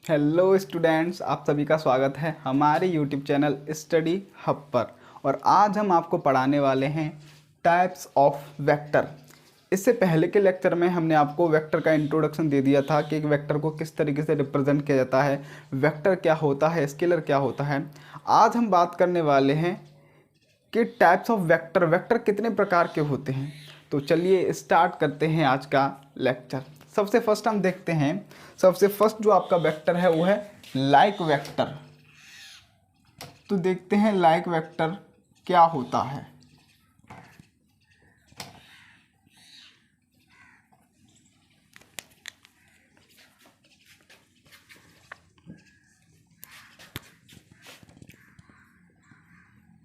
Hello students, आप सभी का स्वागत है हमारे यूट्यूब चैनल स्टडी हब पर। और आज हम आपको पढ़ाने वाले हैं टाइप्स ऑफ वेक्टर। इससे पहले के लेक्चर में हमने आपको वेक्टर का इंट्रोडक्शन दे दिया था कि एक वेक्टर को किस तरीके से रिप्रेजेंट किया जाता है, वेक्टर क्या होता है, स्केलर क्या होता है। आज हम बात करने वाले हैं कि टाइप्स ऑफ वेक्टर, वेक्टर कितने प्रकार के होते हैं। तो चलिए स्टार्ट करते हैं आज का लेक्चर। सबसे फर्स्ट हम देखते हैं, सबसे फर्स्ट जो आपका वेक्टर है वो है लाइक वेक्टर। तो देखते हैं लाइक वेक्टर क्या होता है।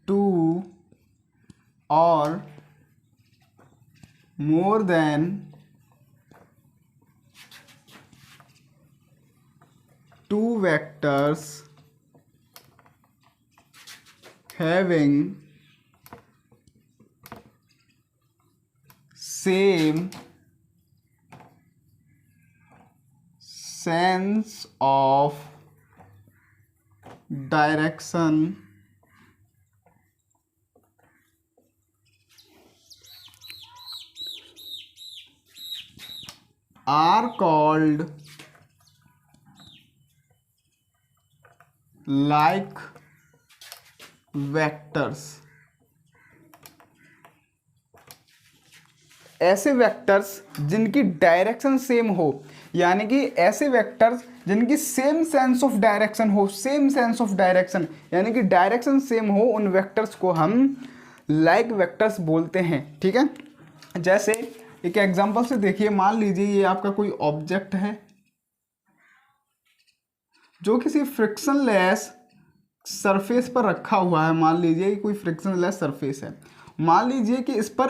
टू और more than two vectors having same sense of direction are called like vectors। ऐसे वेक्टर्स जिनकी डायरेक्शन सेम हो, यानी कि ऐसे वेक्टर्स जिनकी सेम सेंस ऑफ डायरेक्शन हो, सेम सेंस ऑफ डायरेक्शन यानी कि डायरेक्शन सेम हो, उन वेक्टर्स को हम लाइक वेक्टर्स बोलते हैं। ठीक है, जैसे एक एग्जांपल से देखिए, मान लीजिए ये आपका कोई ऑब्जेक्ट है जो किसी फ्रिक्शनलेस सरफेस पर रखा हुआ है। मान लीजिए कोई फ्रिक्शनलेस सरफेस है, मान लीजिए कि इस पर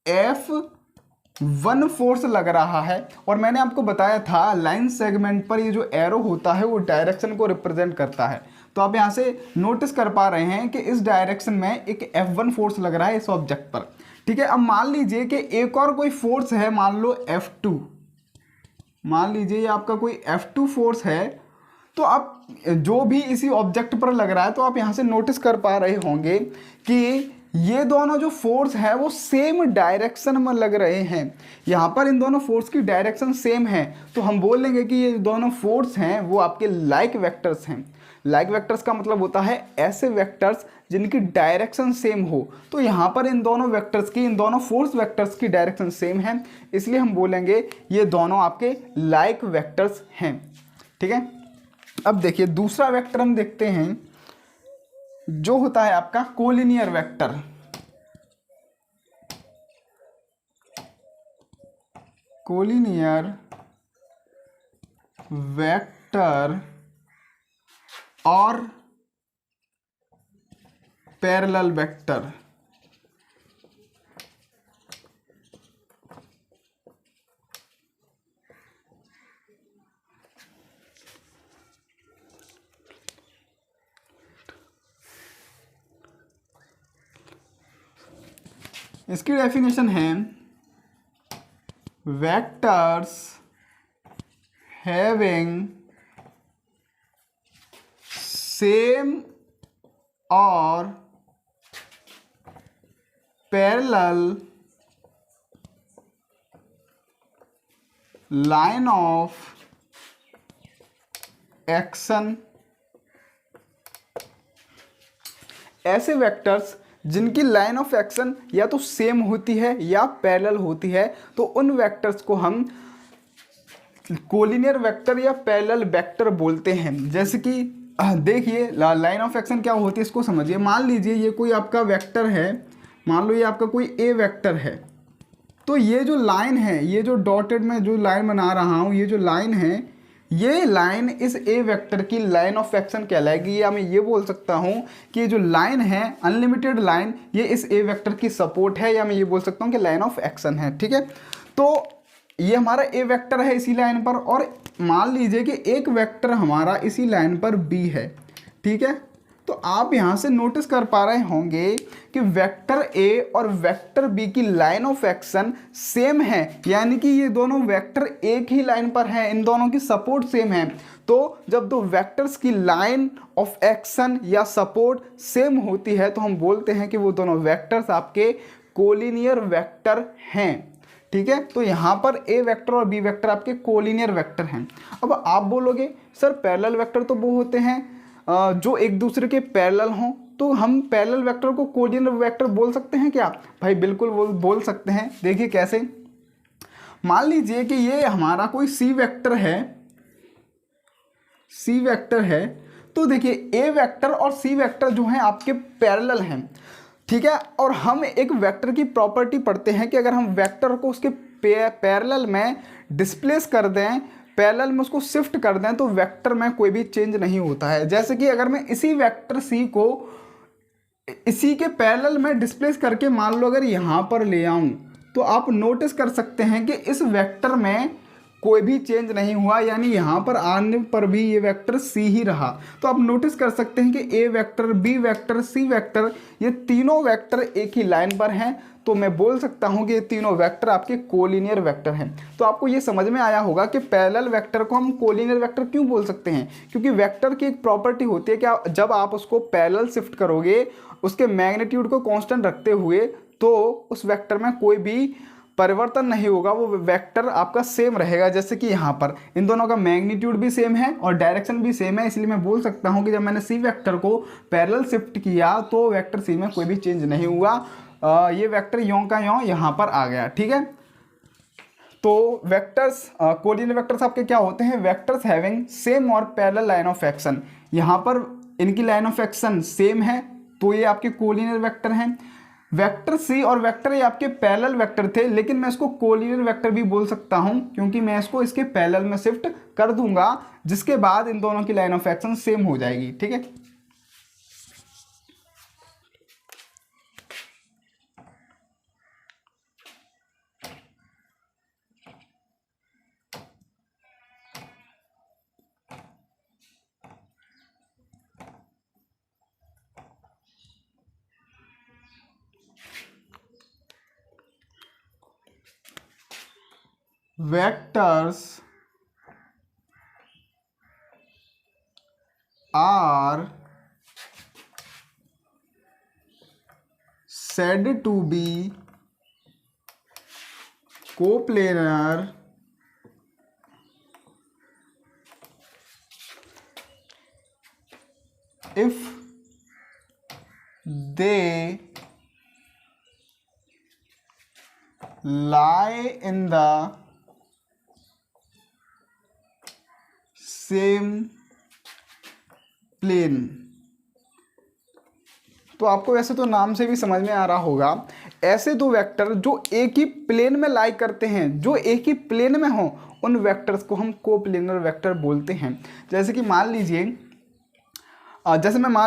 F1 फोर्स लग रहा है, और मैंने आपको बताया था लाइन सेगमेंट पर ये जो एरो होता है वो डायरेक्शन को रिप्रेजेंट करता है। तो आप यहाँ से नोटिस कर पा रहे हैं कि इस डायरेक्शन में एक F1 फोर्स लग रहा है इस ऑब्जेक्ट पर। ठीक है, अब मान लीजिए कि एक और कोई फोर्स है, मान लो F2, मान लीजिए ये आपका कोई F2 फोर्स है। तो आप जो भी इसी ऑब्जेक्ट पर लग रहा है, तो आप यहाँ से नोटिस कर पा रहे होंगे कि ये दोनों जो फोर्स है वो सेम डायरेक्शन में लग रहे हैं। यहाँ पर इन दोनों फोर्स की डायरेक्शन सेम है, तो हम बोलेंगे कि ये दोनों फोर्स हैं वो आपके लाइक वेक्टर्स हैं। लाइक वेक्टर्स का मतलब होता है ऐसे वेक्टर्स जिनकी डायरेक्शन सेम हो। तो यहाँ पर इन दोनों वेक्टर्स की, इन दोनों फोर्स वेक्टर्स की डायरेक्शन सेम है, इसलिए हम बोलेंगे ये दोनों आपके लाइक वेक्टर्स हैं। ठीक है, अब देखिए दूसरा वेक्टर हम देखते हैं जो होता है आपका कोलिनियर वेक्टर। कोलिनियर वेक्टर और पैरेलल वेक्टर। इसकी डेफिनेशन है वेक्टर्स हैविंग सेम और पैरेलल लाइन ऑफ एक्शन। ऐसे वेक्टर्स जिनकी लाइन ऑफ एक्शन या तो सेम होती है या पैरेलल होती है, तो उन वेक्टर्स को हम कोलिनियर वेक्टर या पैरेलल वेक्टर बोलते हैं। जैसे कि देखिए लाइन ऑफ एक्शन क्या होती है इसको समझिए। मान लीजिए ये कोई आपका वेक्टर है, मान लो ये आपका कोई ए वेक्टर है, तो ये जो लाइन है, ये जो डॉटेड में जो लाइन बना रहा हूँ, ये जो लाइन है, ये लाइन इस ए वेक्टर की लाइन ऑफ एक्शन कहलाएगी। या मैं ये बोल सकता हूँ कि ये जो लाइन है अनलिमिटेड लाइन, ये इस ए वेक्टर की सपोर्ट है, या मैं ये बोल सकता हूँ कि लाइन ऑफ एक्शन है। ठीक है, तो ये हमारा ए वेक्टर है इसी लाइन पर, और मान लीजिए कि एक वेक्टर हमारा इसी लाइन पर बी है। ठीक है, तो आप यहाँ से नोटिस कर पा रहे होंगे कि वेक्टर ए और वेक्टर बी की लाइन ऑफ एक्शन सेम है, यानी कि ये दोनों वेक्टर एक ही लाइन पर हैं, इन दोनों की सपोर्ट सेम है। तो जब दो वेक्टर्स की लाइन ऑफ एक्शन या सपोर्ट सेम होती है तो हम बोलते हैं कि वो दोनों वेक्टर्स आपके कोलिनियर वेक्टर हैं। ठीक है, तो यहाँ पर ए वेक्टर और बी वेक्टर आपके कोलिनियर वेक्टर हैं। अब आप बोलोगे सर पैरेलल वेक्टर तो वो होते हैं जो एक दूसरे के पैरेलल हों, तो हम पैरेलल वेक्टर को कोलिनियर वेक्टर बोल सकते हैं क्या? भाई बिल्कुल बोल सकते हैं। देखिए कैसे, मान लीजिए कि ये हमारा कोई सी वेक्टर है, तो देखिए ए वेक्टर और सी वेक्टर जो हैं आपके पैरेलल हैं। ठीक है, और हम एक वेक्टर की प्रॉपर्टी पढ़ते हैं कि अगर हम वेक्टर को उसके पैरेलल में डिस्प्लेस कर दें, पैरेलल में उसको शिफ्ट कर दें, तो वेक्टर में कोई भी चेंज नहीं होता है। जैसे कि अगर मैं इसी वेक्टर सी को इसी के पैरेलल में डिस्प्लेस करके मान लो अगर यहाँ पर ले आऊँ, तो आप नोटिस कर सकते हैं कि इस वेक्टर में कोई भी चेंज नहीं हुआ, यानी यहाँ पर आने पर भी ये वेक्टर सी ही रहा। तो आप नोटिस कर सकते हैं कि ए vector, B vector, C vector, ये तीनों वेक्टर एक ही लाइन पर हैं। तो मैं बोल सकता हूँ कि ये तीनों वेक्टर आपके कोलिनियर वेक्टर हैं। तो आपको ये समझ में आया होगा कि पैरेलल वेक्टर को हम कोलिनियर वेक्टर क्यों बोल सकते हैं, क्योंकि वेक्टर की एक प्रॉपर्टी होती है कि जब आप उसको पैरेलल शिफ्ट करोगे, उसके मैग्नीट्यूड को कांस्टेंट रखते हुए, तो उस वेक्टर में कोई भी परिवर्तन नहीं होगा, वो वेक्टर आपका सेम रहेगा। जैसे कि यहाँ पर इन दोनों का मैग्नीट्यूड भी सेम है और डायरेक्शन भी सेम है, इसलिए मैं बोल सकता हूँ कि जब मैंने सी वेक्टर को पैरेलल शिफ्ट किया तो वेक्टर सी में कोई भी चेंज नहीं हुआ, ये वेक्टर यों का यों यहाँ पर आ गया। ठीक है, तो वेक्टर्स कोलिनियर वेक्टर्स आपके क्या होते हैं? वेक्टर्स हैविंग सेम और पैरेलल लाइन ऑफ एक्शन। यहाँ पर इनकी लाइन ऑफ एक्शन सेम है, तो ये आपके कोलिनियर वेक्टर हैं। वेक्टर सी और वेक्टर ए आपके पैरेलल वेक्टर थे, लेकिन मैं इसको कोलिनियर वेक्टर भी बोल सकता हूं, क्योंकि मैं इसको इसके पैरेलल में शिफ्ट कर दूंगा, जिसके बाद इन दोनों की लाइन ऑफ एक्शन सेम हो जाएगी। ठीक है, vectors are said to be coplanar if they lie in the same plane. तो आपको वैसे तो नाम से भी समझ में आ रहा होगा, ऐसे दो वेक्टर जो एक ही प्लेन में लाई करते हैं, जो एक ही प्लेन में हो, उन वेक्टर्स को हम कोप्लेनर वेक्टर बोलते हैं। जैसे कि मान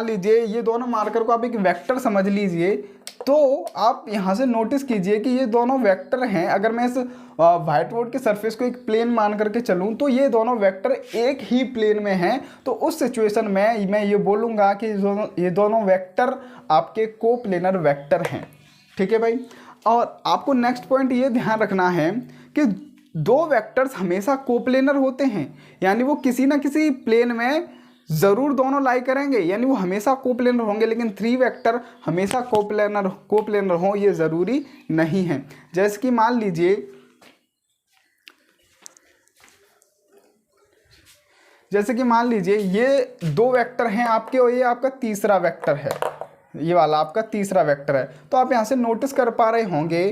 लीजिए, ये दोनों मार्कर को आप एक वेक्टर समझ लीजिए, तो आप यहाँ से नोटिस कीजिए कि ये दोनों वेक्टर हैं। अगर मैं इस व्हाइट बोर्ड के सरफेस को एक प्लेन मान करके चलूँ, तो ये दोनों वेक्टर एक ही प्लेन में हैं। तो उस सिचुएशन में मैं ये बोलूँगा कि ये दोनों वेक्टर आपके कोप्लेनर वेक्टर हैं। ठीक है भाई, और आपको नेक्स्ट पॉइंट ये ध्यान रखना है कि दो वेक्टर्स हमेशा कोप्लेनर होते हैं, यानी वो किसी ना किसी प्लेन में ज़रूर दोनों लाई करेंगे, यानी वो हमेशा कोप्लेनर होंगे। लेकिन थ्री वेक्टर हमेशा कोप्लेनर हो ये ज़रूरी नहीं है। जैसे कि मान लीजिए ये दो वेक्टर हैं आपके, और ये आपका तीसरा वेक्टर है, ये वाला आपका तीसरा वेक्टर है। तो आप यहाँ से नोटिस कर पा रहे होंगे,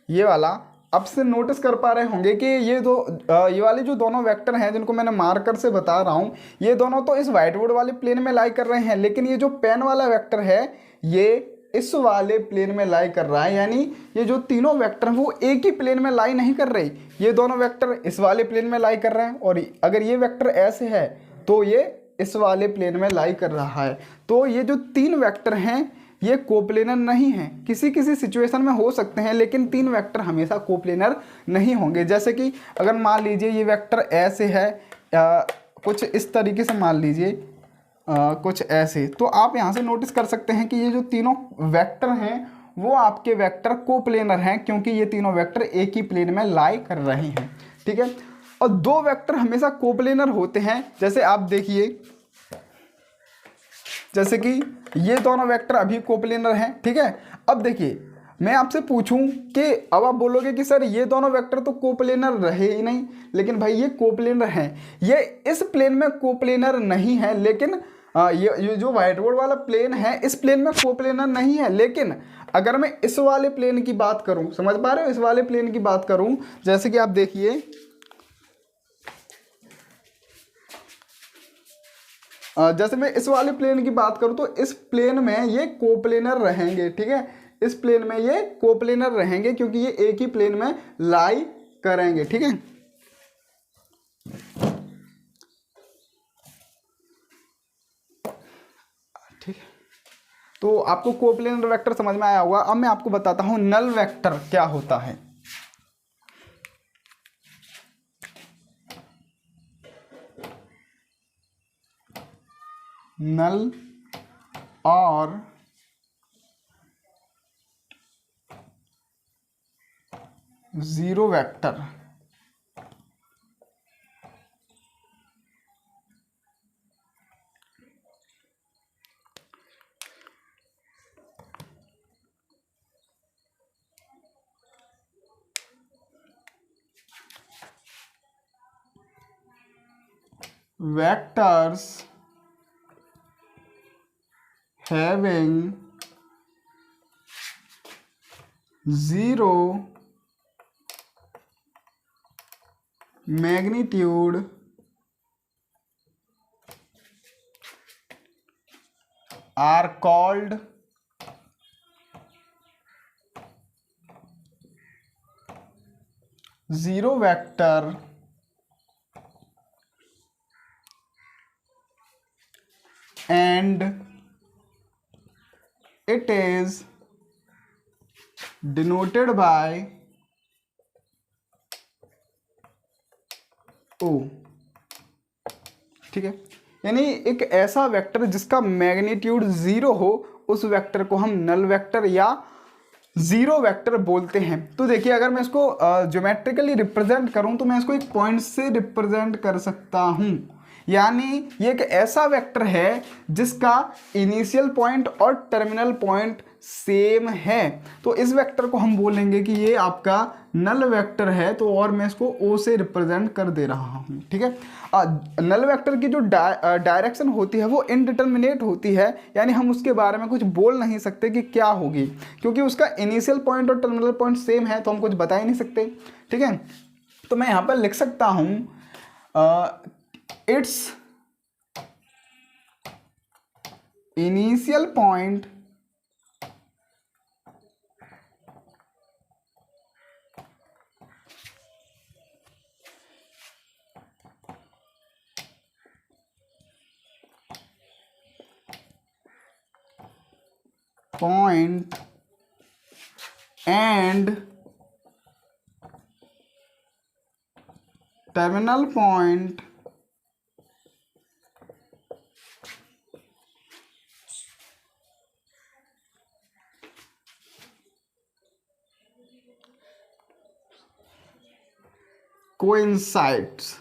ये वाला अब से नोटिस कर पा रहे होंगे कि ये वाले जो दोनों वेक्टर हैं जिनको मैंने मार्कर से बता रहा हूँ, ये दोनों तो इस व्हाइट बोर्ड वाले प्लेन में लाई कर रहे हैं, लेकिन ये जो पेन वाला वेक्टर है ये इस वाले प्लेन में लाई कर रहा है। यानी ये जो तीनों वेक्टर हैं वो एक ही प्लेन में लाई नहीं कर रहे, ये दोनों वेक्टर इस वाले प्लेन में लाई कर रहे हैं, और अगर ये वेक्टर ऐसे है तो ये इस वाले प्लेन में लाई कर रहा है। तो ये जो तीन वेक्टर हैं ये कोप्लेनर नहीं है, किसी किसी सिचुएशन में हो सकते हैं, लेकिन तीन वेक्टर हमेशा कोप्लेनर नहीं होंगे। जैसे कि अगर मान लीजिए ये वेक्टर ऐसे है, कुछ इस तरीके से मान लीजिए, कुछ ऐसे। तो आप यहाँ से नोटिस कर सकते हैं कि ये जो तीनों वेक्टर हैं वो आपके वेक्टर कोप्लेनर हैं, क्योंकि ये तीनों वेक्टर एक ही प्लेन में लाई कर रहे हैं। ठीक है, और दो वेक्टर हमेशा कोप्लेनर होते हैं। जैसे आप देखिए, जैसे कि ये दोनों वेक्टर अभी कोप्लेनर हैं। ठीक है, अब देखिए मैं आपसे पूछूं कि अब आप बोलोगे कि सर ये दोनों वेक्टर तो कोप्लेनर रहे ही नहीं, लेकिन भाई ये कोप्लेनर हैं। ये इस प्लेन में कोप्लेनर नहीं है, लेकिन ये जो व्हाइट बोर्ड वाला प्लेन है इस प्लेन में कोप्लेनर नहीं है। लेकिन अगर मैं इस वाले प्लेन की बात करूं, समझ पा रहे हो, इस वाले प्लेन की बात करूं, जैसे कि आप देखिए जैसे मैं इस वाले प्लेन की बात करूं तो इस प्लेन में ये कोप्लेनर रहेंगे। ठीक है, इस प्लेन में ये कोप्लेनर रहेंगे क्योंकि ये एक ही प्लेन में लाई करेंगे। ठीक है, ठीक है, तो आपको कोप्लेनर वेक्टर समझ में आया होगा। अब मैं आपको बताता हूं नल वेक्टर क्या होता है। नल और zero vector vectors having zero magnitude are called zero vector and it is denoted by O। ठीक है, यानी एक ऐसा वेक्टर जिसका मैग्नीट्यूड जीरो हो उस वेक्टर को हम नल वेक्टर या जीरो वेक्टर बोलते हैं। तो देखिए अगर मैं इसको ज्योमेट्रिकली रिप्रेजेंट करूं तो मैं इसको एक पॉइंट से रिप्रेजेंट कर सकता हूं, यानी ये एक ऐसा वेक्टर है जिसका इनिशियल पॉइंट और टर्मिनल पॉइंट सेम है। तो इस वेक्टर को हम बोलेंगे कि ये आपका नल वेक्टर है। तो और मैं इसको ओ से रिप्रेजेंट कर दे रहा हूँ। ठीक है, नल वेक्टर की जो डायरेक्शन होती है वो इनडिटर्मिनेट होती है, यानी हम उसके बारे में कुछ बोल नहीं सकते कि क्या होगी, क्योंकि उसका इनिशियल पॉइंट और टर्मिनल पॉइंट सेम है, तो हम कुछ बता ही नहीं सकते। ठीक है, तो मैं यहाँ पर लिख सकता हूँ its initial point and terminal point coincides,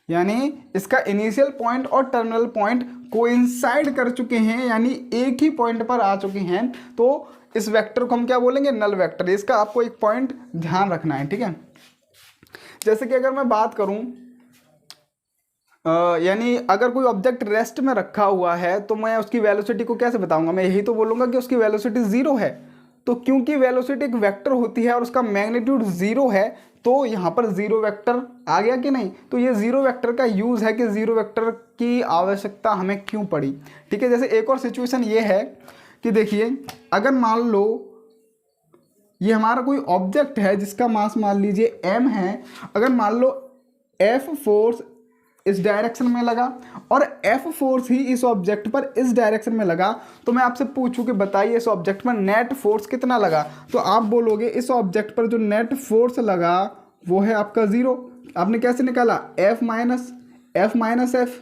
यानी इसका इनिशियल पॉइंट और टर्मिनल पॉइंट कोइंसाइड कर चुके हैं, यानी एक ही पॉइंट पर आ चुके हैं। तो इस वेक्टर को हम क्या बोलेंगे, नल वेक्टर। इसका आपको एक पॉइंट ध्यान रखना है। ठीक है, जैसे कि अगर मैं बात करूं यानी अगर कोई ऑब्जेक्ट रेस्ट में रखा हुआ है तो मैं उसकी वेलोसिटी को कैसे बताऊंगा, मैं यही तो बोलूंगा कि उसकी वेलोसिटी जीरो है। तो क्योंकि वेलोसिटी एक वेक्टर होती है और उसका मैग्नीट्यूड जीरो है, तो यहाँ पर जीरो वेक्टर आ गया कि नहीं। तो ये जीरो वेक्टर का यूज़ है कि जीरो वेक्टर की आवश्यकता हमें क्यों पड़ी। ठीक है, जैसे एक और सिचुएशन ये है कि देखिए अगर मान लो ये हमारा कोई ऑब्जेक्ट है जिसका मास मान लीजिए m है, अगर मान लो F फोर्स इस डायरेक्शन में लगा और F फोर्स ही इस ऑब्जेक्ट पर इस डायरेक्शन में लगा, तो मैं आपसे पूछूं कि बताइए इस ऑब्जेक्ट पर नेट फोर्स कितना लगा। तो आप बोलोगे इस ऑब्जेक्ट पर जो नेट फोर्स लगा वो है आपका जीरो। आपने कैसे निकाला, F minus F minus F.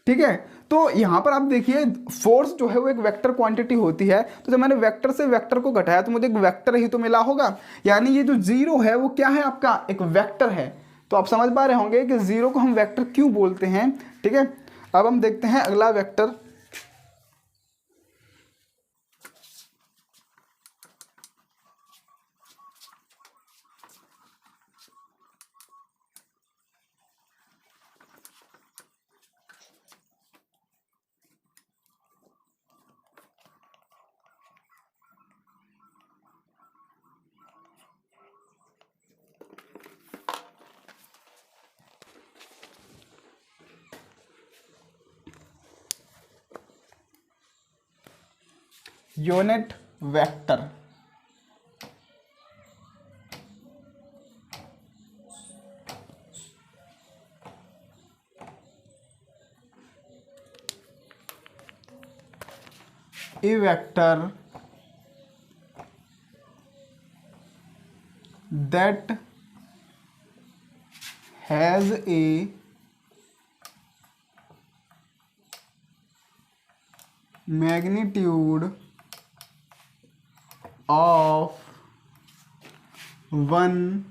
ठीक है, तो यहाँ पर आप देखिए फोर्स जो है वो एक वेक्टर क्वांटिटी होती है, तो जब मैंने वेक्टर से वेक्टर को घटाया तो मुझे एक वेक्टर ही तो मिला होगा, यानी ये जो जीरो है वो क्या है, आपका एक वेक्टर है। तो आप समझ पा रहे होंगे कि जीरो को हम वेक्टर क्यों बोलते हैं। ठीक है, अब हम देखते हैं अगला vector. Unit vector. A vector that has a magnitude of 1,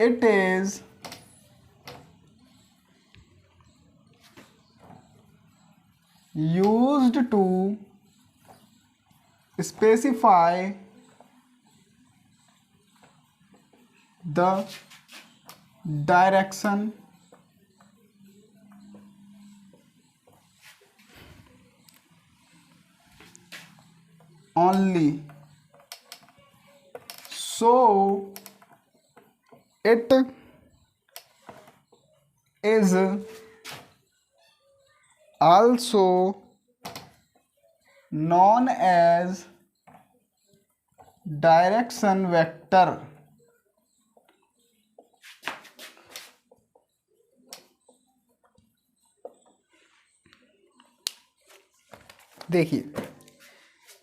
it is used to specify the direction only, so it is also known as direction vector। देखिए,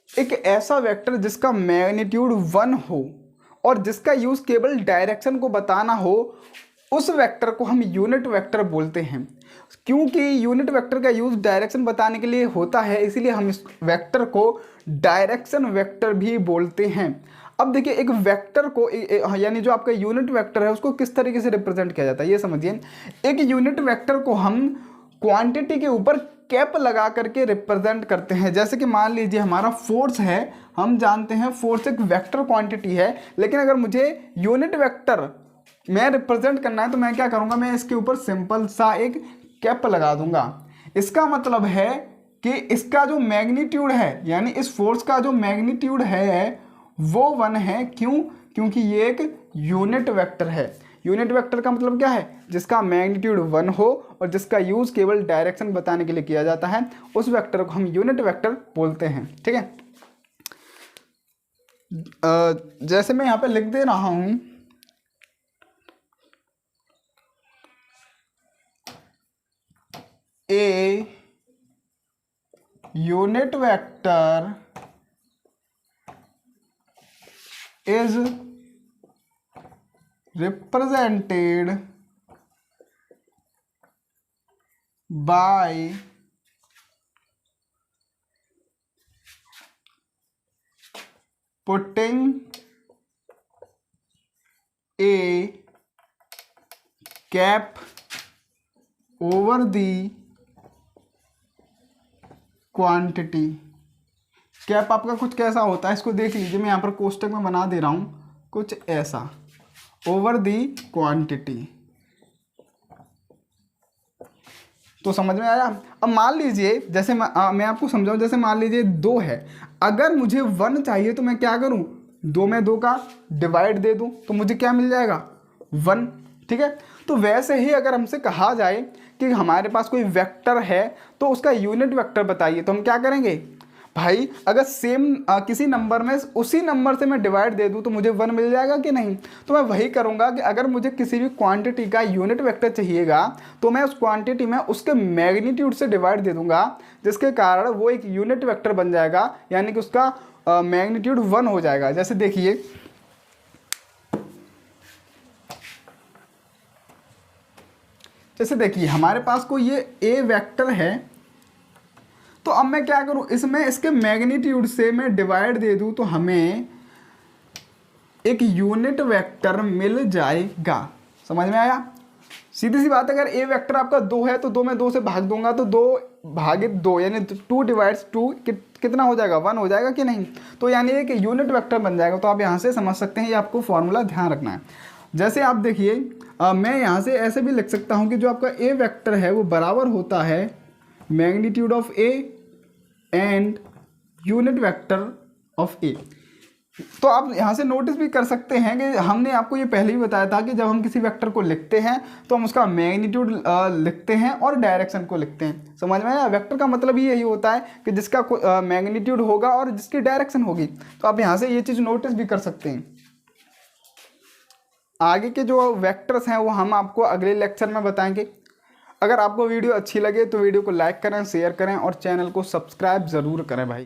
एक ऐसा वेक्टर जिसका मैग्नीट्यूड 1 हो और जिसका यूज केवल डायरेक्शन को बताना हो, उस वेक्टर को हम यूनिट वेक्टर बोलते हैं। क्योंकि यूनिट वेक्टर का यूज डायरेक्शन बताने के लिए होता है, इसीलिए हम इस वेक्टर को डायरेक्शन वेक्टर भी बोलते हैं। अब देखिए, एक वेक्टर को यानी जो आपका यूनिट वेक्टर है उसको किस तरीके से रिप्रेजेंट किया जाता है ये समझिए। एक यूनिट वेक्टर को हम क्वांटिटी के ऊपर कैप लगा करके रिप्रेजेंट करते हैं। जैसे कि मान लीजिए हमारा फोर्स है, हम जानते हैं फोर्स एक वेक्टर क्वांटिटी है, लेकिन अगर मुझे यूनिट वेक्टर मैं रिप्रेजेंट करना है तो मैं क्या करूंगा, मैं इसके ऊपर सिंपल सा एक कैप लगा दूंगा। इसका मतलब है कि इसका जो मैग्नीट्यूड है, यानी इस फोर्स का जो मैग्नीट्यूड है वो 1 है। क्यों? क्योंकि ये एक यूनिट वेक्टर है। यूनिट वेक्टर का मतलब क्या है, जिसका मैग्नीट्यूड 1 हो और जिसका यूज केवल डायरेक्शन बताने के लिए किया जाता है, उस वेक्टर को हम यूनिट वेक्टर बोलते हैं। ठीक है, जैसे मैं यहाँ पे लिख दे रहा हूं, a unit vector is represented by putting a cap over the quantity। Cap आपका कुछ कैसा होता है, इसको देख लीजिए, मैं यहाँ पर कोष्टक में बना दे रहा हूँ कुछ ऐसा, ओवर दी क्वांटिटी। तो समझ में आया। अब मान लीजिए, जैसे मैं आपको समझाऊं, जैसे मान लीजिए 2 है, अगर मुझे 1 चाहिए तो मैं क्या करूं, 2 में 2 का डिवाइड दे दूं तो मुझे क्या मिल जाएगा, 1। ठीक है, तो वैसे ही अगर हमसे कहा जाए कि हमारे पास कोई वेक्टर है तो उसका यूनिट वेक्टर बताइए, तो हम क्या करेंगे भाई, अगर सेम किसी नंबर में उसी नंबर से मैं डिवाइड दे दूं तो मुझे 1 मिल जाएगा कि नहीं। तो मैं वही करूंगा कि अगर मुझे किसी भी क्वांटिटी का यूनिट वेक्टर चाहिएगा तो मैं उस क्वांटिटी में उसके मैग्नीट्यूड से डिवाइड दे दूंगा, जिसके कारण वो एक यूनिट वेक्टर बन जाएगा, यानी कि उसका मैग्नीट्यूड 1 हो जाएगा। जैसे देखिए, जैसे देखिए हमारे पास कोई ये ए वेक्टर है, तो अब मैं क्या करूं, इसमें इसके मैग्नीट्यूड से मैं डिवाइड दे दूं तो हमें एक यूनिट वेक्टर मिल जाएगा। समझ में आया? सीधी सी बात है, अगर ए वेक्टर आपका 2 है तो 2 में 2 से भाग दूंगा तो 2 भागित 2 यानी 2 डिवाइड्स 2 कितना हो जाएगा, 1 हो जाएगा कि नहीं। तो यानी एक यूनिट वेक्टर बन जाएगा। तो आप यहाँ से समझ सकते हैं, ये आपको फॉर्मूला ध्यान रखना है। जैसे आप देखिए मैं यहाँ से ऐसे भी लिख सकता हूँ कि जो आपका ए वेक्टर है वो बराबर होता है magnitude of A and unit vector of A. तो आप यहाँ से नोटिस भी कर सकते हैं कि हमने आपको ये पहले ही बताया था कि जब हम किसी वेक्टर को लिखते हैं तो हम उसका मैग्नीट्यूड लिखते हैं और डायरेक्शन को लिखते हैं। समझ में आया? वेक्टर का मतलब ही यही होता है कि जिसका मैग्नीट्यूड होगा और जिसकी डायरेक्शन होगी। तो आप यहाँ से ये चीज़ नोटिस भी कर सकते हैं। आगे के जो वेक्टर्स हैं वो हम आपको अगले लेक्चर में बताएंगे। अगर आपको वीडियो अच्छी लगे तो वीडियो को लाइक करें, शेयर करें और चैनल को सब्सक्राइब ज़रूर करें भाई।